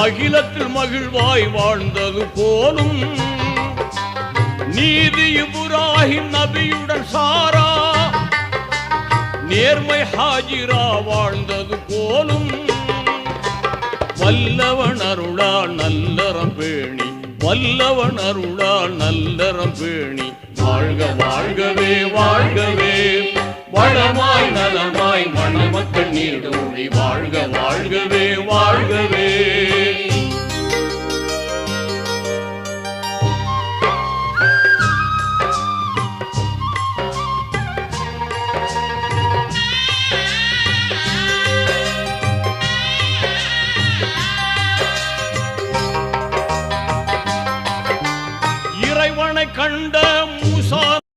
அகிலத்தில் மகிழ்வாய் வாழ்ந்தது போலும் நீதி இப்ராஹிம் நபியுடன் சாரா நேர்மை ஹாஜிரா வாழ்ந்தது போலும் வல்லவன் அருளால் நல்லறம் பேணி வல்லவன் அருளால் நல்லறம் பேணி வாழ்க வாழ்கவே வாழ்கவே வளமாய் நலமாய் மணமக்கள் நீடும்